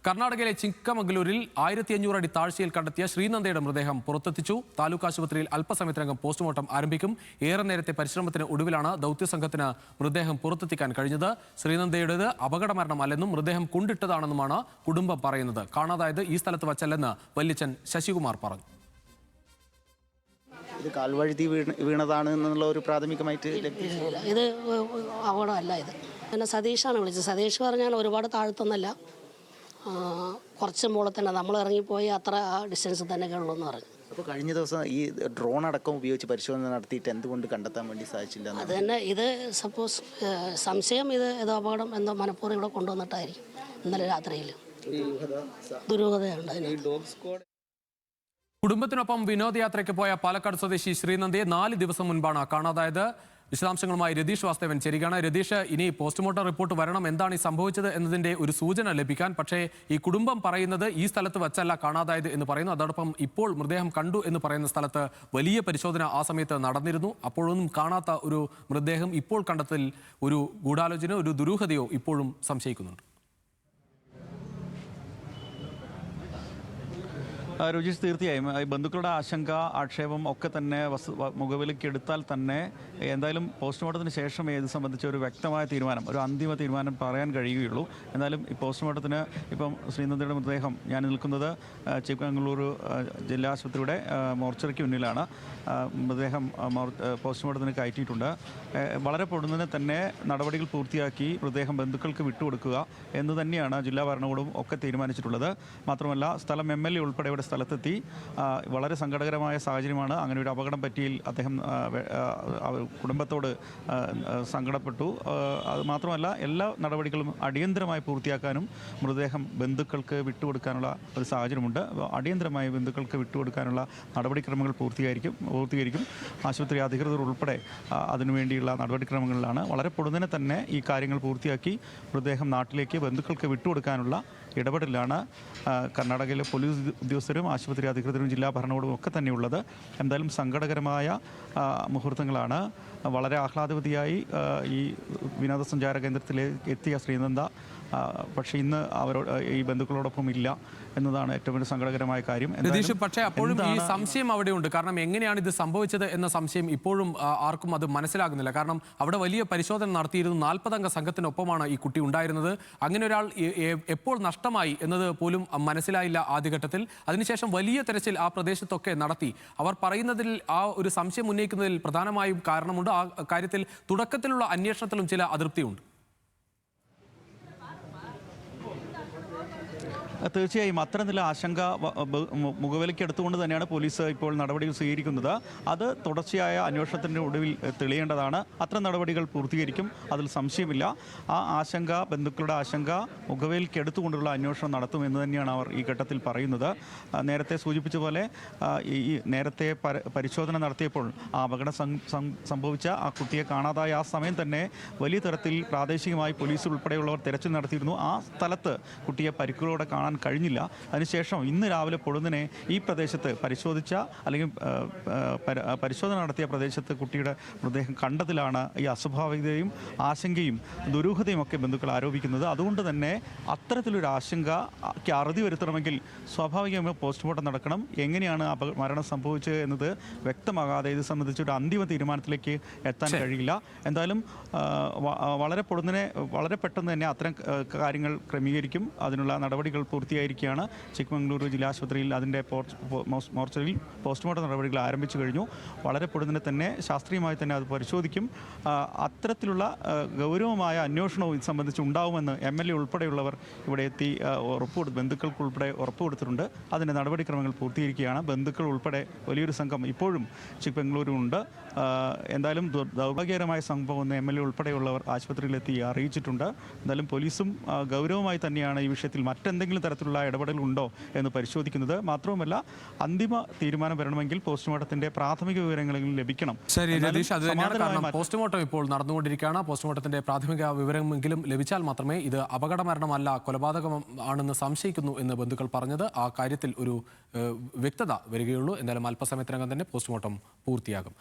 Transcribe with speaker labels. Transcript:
Speaker 1: കർണാടകയിലെ ചിക്കമംഗലൂരിൽ 1500 അടി താഴ്ചയിൽ കണ്ടെത്തിയ ശ്രീനന്ദയുടെ മൃതദേഹം പുറത്തെത്തിച്ചു. താലൂക്ക് ആശുപത്രിയിൽ അല്പസമയത്തിനകം പോസ്റ്റ്മോർട്ടം ആരംഭിക്കും. ഏറെ നേരത്തെ പരിശ്രമത്തിന് ഒടുവിലാണ് ദൗത്യസംഘത്തിന് മൃതദേഹം പുറത്തെത്തിക്കാൻ കഴിഞ്ഞത്. ശ്രീനന്ദയുടേത് അപകടമരണമല്ലെന്നും മൃതദേഹം കൊണ്ടിട്ടതാണെന്നുമാണ് കുടുംബം പറയുന്നത്. കാണാതായത് ഈ സ്ഥലത്ത് വച്ചല്ലെന്ന് വല്യച്ഛൻ ശശികുമാർ പറഞ്ഞു.
Speaker 2: ഇത് കാൽവഴുതി വീണതാണ് എന്നുള്ള ഒരു പ്രാഥമികമായിട്ട്
Speaker 3: ഇത് അപകടമല്ല. ഇത് പിന്നെ സതീഷാണ് വിളിച്ചത്. സതീഷ് പറഞ്ഞാൽ ഒരുപാട് താഴ്ത്തൊന്നല്ല, കുറച്ച് മുകളിൽ തന്നെ നമ്മൾ ഇറങ്ങിപ്പോയി അത്ര ആ ഡിസ്റ്റൻസ് തന്നെ ഉള്ളൂ എന്ന് പറഞ്ഞു.
Speaker 2: അപ്പോൾ കഴിഞ്ഞ ദിവസം ഈ ഡ്രോൺ അടക്കം ഉപയോഗിച്ച് പരിശോധന നടത്തിയിട്ട് എന്തുകൊണ്ട് കണ്ടെത്താൻ വേണ്ടി സാധിച്ചില്ല?
Speaker 3: അത് തന്നെ ഇത് സപ്പോസ് സംശയം ഇത് ഏതോ അപകടം എന്തോ മനഃപൂർവ്വം ഇവിടെ കൊണ്ടുവന്നിട്ടായിരിക്കും. ഇന്നലെ രാത്രിയിൽ ദുരൂഹതയുണ്ട് അതിന്.
Speaker 1: കുടുംബത്തിനൊപ്പം വിനോദയാത്രയ്ക്ക് പോയ പാലക്കാട് സ്വദേശി ശ്രീനന്ദയെ 4 ദിവസം മുൻപാണ് കാണാതായത്. വിശദാംശങ്ങളുമായി രതീഷ് വാസ്തവൻ ചേരുകയാണ്. രതീഷ്, ഇനി പോസ്റ്റ്മോർട്ടം റിപ്പോർട്ട് വരണം, എന്താണ് ഈ സംഭവിച്ചത് എന്നതിന്റെ ഒരു സൂചന ലഭിക്കാൻ. പക്ഷേ ഈ കുടുംബം പറയുന്നത് ഈ സ്ഥലത്ത് വച്ചല്ല കാണാതായത് എന്ന് പറയുന്നു. അതോടൊപ്പം ഇപ്പോൾ മൃതദേഹം കണ്ടു എന്ന് പറയുന്ന സ്ഥലത്ത് വലിയ പരിശോധന ആ സമയത്ത് നടന്നിരുന്നു. അപ്പോഴൊന്നും കാണാത്ത ഒരു മൃതദേഹം ഇപ്പോൾ കണ്ടെത്തൽ ഒരു ഗൂഢാലോചനയോ ഒരു ദുരൂഹതയോ ഇപ്പോഴും സംശയിക്കുന്നുണ്ട്.
Speaker 4: രുചിഷ്, തീർച്ചയായും ബന്ധുക്കളുടെ ആശങ്ക, ആക്ഷേപം ഒക്കെ തന്നെ മുഖവിലേക്ക് എടുത്താൽ തന്നെ എന്തായാലും പോസ്റ്റ്മോർട്ടത്തിന് ശേഷം ഇത് സംബന്ധിച്ച ഒരു വ്യക്തമായ തീരുമാനം, ഒരു അന്തിമ തീരുമാനം പറയാൻ കഴിയുകയുള്ളൂ. എന്നാലും ഈ പോസ്റ്റ്മോർട്ടത്തിന് ഇപ്പം ശ്രീനന്ദയുടെ മൃതദേഹം ഞാൻ നിൽക്കുന്നത് ചിക്കമംഗളൂർ ജില്ലാ ആശുപത്രിയുടെ മോർച്ചറിക്ക് മുന്നിലാണ്. മൃതദേഹം പോസ്റ്റ്മോർട്ടത്തിന് കയറ്റിയിട്ടുണ്ട്. വളരെ പൊടുന്നതിന് തന്നെ നടപടികൾ പൂർത്തിയാക്കി മൃതദേഹം ബന്ധുക്കൾക്ക് വിട്ടുകൊടുക്കുക എന്ന് തന്നെയാണ് ജില്ലാ ഭരണകൂടവും ഒക്കെ തീരുമാനിച്ചിട്ടുള്ളത്. മാത്രമല്ല സ്ഥലം MLA ഉൾപ്പെടെ ഇവിടെ സ്ഥലത്തെത്തി. വളരെ സങ്കടകരമായ സാഹചര്യമാണ്. അങ്ങനെ ഒരു അപകടം പറ്റിയിൽ അദ്ദേഹം കുടുംബത്തോട് സങ്കടപ്പെട്ടു. അത് മാത്രമല്ല എല്ലാ നടപടികളും അടിയന്തരമായി പൂർത്തിയാക്കാനും മൃതദേഹം ബന്ധുക്കൾക്ക് വിട്ടുകൊടുക്കാനുള്ള ഒരു സാഹചര്യമുണ്ട്. അടിയന്തരമായി ബന്ധുക്കൾക്ക് വിട്ടുകൊടുക്കാനുള്ള നടപടിക്രമങ്ങൾ പൂർത്തീകരിക്കും. ആശുപത്രി അധികൃതർ ഉൾപ്പെടെ അതിനുവേണ്ടിയുള്ള നടപടിക്രമങ്ങളിലാണ്. വളരെ പൊടുന്നനെ തന്നെ ഈ കാര്യങ്ങൾ പൂർത്തിയാക്കി മൃതദേഹം നാട്ടിലേക്ക് ബന്ധുക്കൾക്ക് വിട്ടുകൊടുക്കാനുള്ള ഇടപെടലാണ് കർണാടകയിലെ പോലീസ് ഉദ്യോഗസ്ഥരും ആശുപത്രി അധികൃതരും ജില്ലാ ഭരണകൂടവും ഒക്കെ തന്നെയുള്ളത്. എന്തായാലും സങ്കടകരമായ മുഹൂർത്തങ്ങളാണ്. വളരെ ആഹ്ലാദവതിയായി ഈ വിനോദസഞ്ചാര കേന്ദ്രത്തിലേക്ക് എത്തിയ ശ്രീനന്ദ പക്ഷേ ഇന്ന് ഈ ബന്ധുക്കളോടൊപ്പം ഇല്ല എന്നതാണ് ഏറ്റവും വലിയ സങ്കടകരമായ കാര്യം.
Speaker 1: പക്ഷേ അപ്പോഴും ഈ സംശയം അവിടെയുണ്ട്. കാരണം എങ്ങനെയാണ് ഇത് സംഭവിച്ചത് എന്ന സംശയം ഇപ്പോഴും ആർക്കും അത് മനസ്സിലാകുന്നില്ല. കാരണം അവിടെ വലിയ പരിശോധന നടത്തിയിരുന്നു. 40 അംഗ സംഘത്തിനൊപ്പമാണ് ഈ കുട്ടി ഉണ്ടായിരുന്നത്. അങ്ങനെ ഒരാൾ എപ്പോൾ നഷ്ടമായി എന്നത് പോലും മനസ്സിലായില്ല ആദ്യഘട്ടത്തിൽ. അതിനുശേഷം വലിയ തെരച്ചിൽ ആ പ്രദേശത്തൊക്കെ നടത്തി. അവർ പറയുന്നതിൽ ആ ഒരു സംശയം ഉന്നയിക്കുന്നതിൽ പ്രധാനമായും കാരണമുണ്ട്. ആ കാര്യത്തിൽ തുടക്കത്തിലുള്ള അന്വേഷണത്തിലും ചില അതൃപ്തിയുണ്ട്.
Speaker 4: തീർച്ചയായും അത്തരത്തിലുള്ള ആശങ്ക മുഖവിലേക്ക് എടുത്തുകൊണ്ട് തന്നെയാണ് പോലീസ് ഇപ്പോൾ നടപടികൾ സ്വീകരിക്കുന്നത്. അത് തുടർച്ചയായ അന്വേഷണത്തിൻ്റെ ഒടുവിൽ തെളിയേണ്ടതാണ്. അത്തരം നടപടികൾ പൂർത്തീകരിക്കും, അതിൽ സംശയമില്ല. ആ ആശങ്ക, ബന്ധുക്കളുടെ ആശങ്ക മുഖവിലേക്ക് എടുത്തുകൊണ്ടുള്ള അന്വേഷണം നടത്തുമെന്ന് തന്നെയാണ് അവർ ഈ ഘട്ടത്തിൽ പറയുന്നത്. നേരത്തെ സൂചിപ്പിച്ച പോലെ ഈ നേരത്തെ പരിശോധന നടത്തിയപ്പോൾ ആ അപകടം സംഭവിച്ച ആ കുട്ടിയെ കാണാതായ ആ സമയം തന്നെ വലിയ തരത്തിൽ പ്രാദേശികമായി പോലീസ് ഉൾപ്പെടെയുള്ളവർ തെരച്ചിൽ നടത്തിയിരുന്നു. ആ സ്ഥലത്ത് കുട്ടിയെ പരിക്കുകളോടെ കാണാൻ കഴിഞ്ഞില്ല. അതിനുശേഷം ഇന്ന് രാവിലെ പൊടുന്നനെ ഈ പ്രദേശത്ത് പരിശോധന നടത്തിയ പ്രദേശത്ത് കുട്ടിയുടെ മൃതദേഹം കണ്ടതിലാണ് ഈ അസ്വാഭാവികതയും ആശങ്കയും ദുരൂഹതയും ഒക്കെ ബന്ധുക്കൾ ആരോപിക്കുന്നത്. അതുകൊണ്ട് തന്നെ അത്തരത്തിലൊരു ആശങ്കയ്ക്ക് അറുതി വരുത്തണമെങ്കിൽ സ്വാഭാവികമായി പോസ്റ്റ്മോർട്ടം നടക്കണം. എങ്ങനെയാണ് മരണം സംഭവിച്ചത് എന്നത് വ്യക്തമാകാതെ ഇത് സംബന്ധിച്ചൊരു അന്തിമ തീരുമാനത്തിലേക്ക് എത്താൻ കഴിയില്ല. എന്തായാലും വളരെ പൊടുന്നനെ, വളരെ പെട്ടെന്ന് തന്നെ അത്തരം കാര്യങ്ങൾ ക്രമീകരിക്കും. അതിനുള്ള നടപടികൾ പൂർത്തിയായിരിക്കുകയാണ്. ചിക്കമംഗളൂർ ജില്ലാ ആശുപത്രിയിൽ അതിൻ്റെ മോർച്ചറിയിൽ പോസ്റ്റ്മോർട്ടം നടപടികൾ ആരംഭിച്ചു കഴിഞ്ഞു. വളരെ പൊടുന്നനെ തന്നെ ശാസ്ത്രീയമായി തന്നെ അത് പരിശോധിക്കും. അത്തരത്തിലുള്ള ഗൗരവമായ അന്വേഷണവും ഇത് സംബന്ധിച്ച് ഉണ്ടാവുമെന്ന് MLA ഉൾപ്പെടെയുള്ളവർ ഇവിടെ എത്തി ബന്ധുക്കൾക്ക് ഉൾപ്പെടെ ഉറപ്പ് കൊടുത്തിട്ടുണ്ട്. അതിൻ്റെ നടപടിക്രമങ്ങൾ പൂർത്തീകരിക്കുകയാണ്. ബന്ധുക്കൾ ഉൾപ്പെടെ വലിയൊരു സംഘം ഇപ്പോഴും ചിക്കമംഗളൂരുണ്ട്. എന്തായാലും ദൗർഭാഗ്യകരമായ സംഭവം MLA ഉൾപ്പെടെയുള്ളവർ ആശുപത്രിയിലെത്തി അറിയിച്ചിട്ടുണ്ട്. എന്തായാലും പോലീസും ഗൗരവമായി തന്നെയാണ് ഈ വിഷയത്തിൽ മറ്റെന്തെങ്കിലും തരത്തിലുള്ള ഇടപെടലുണ്ടോ എന്ന് പരിശോധിക്കുന്നത്. മാത്രവുമല്ല, അന്തിമ തീരുമാനം വരണമെങ്കിൽ പോസ്റ്റ്മോർട്ടത്തിന്റെ പ്രാഥമിക വിവരങ്ങളെങ്കിലും ലഭിക്കണം.
Speaker 1: ശരി രതീഷ്, അത് തന്നെയാണ് കാരണം. പോസ്റ്റ്മോർട്ടം ഇപ്പോൾ നടന്നുകൊണ്ടിരിക്കുകയാണ്. പോസ്റ്റ്മോർട്ടത്തിന്റെ പ്രാഥമിക വിവരമെങ്കിലും ലഭിച്ചാൽ മാത്രമേ ഇത് അപകടമരണമല്ല, കൊലപാതകം ആണെന്ന് സംശയിക്കുന്നു എന്ന് ബന്ധുക്കൾ പറഞ്ഞത്. ആ കാര്യത്തിൽ ഒരു വ്യക്തത വരികയുള്ളൂ. എന്തായാലും അല്പസമയത്തിനകം തന്നെ പോസ്റ്റ്മോർട്ടം പൂർത്തിയാകും.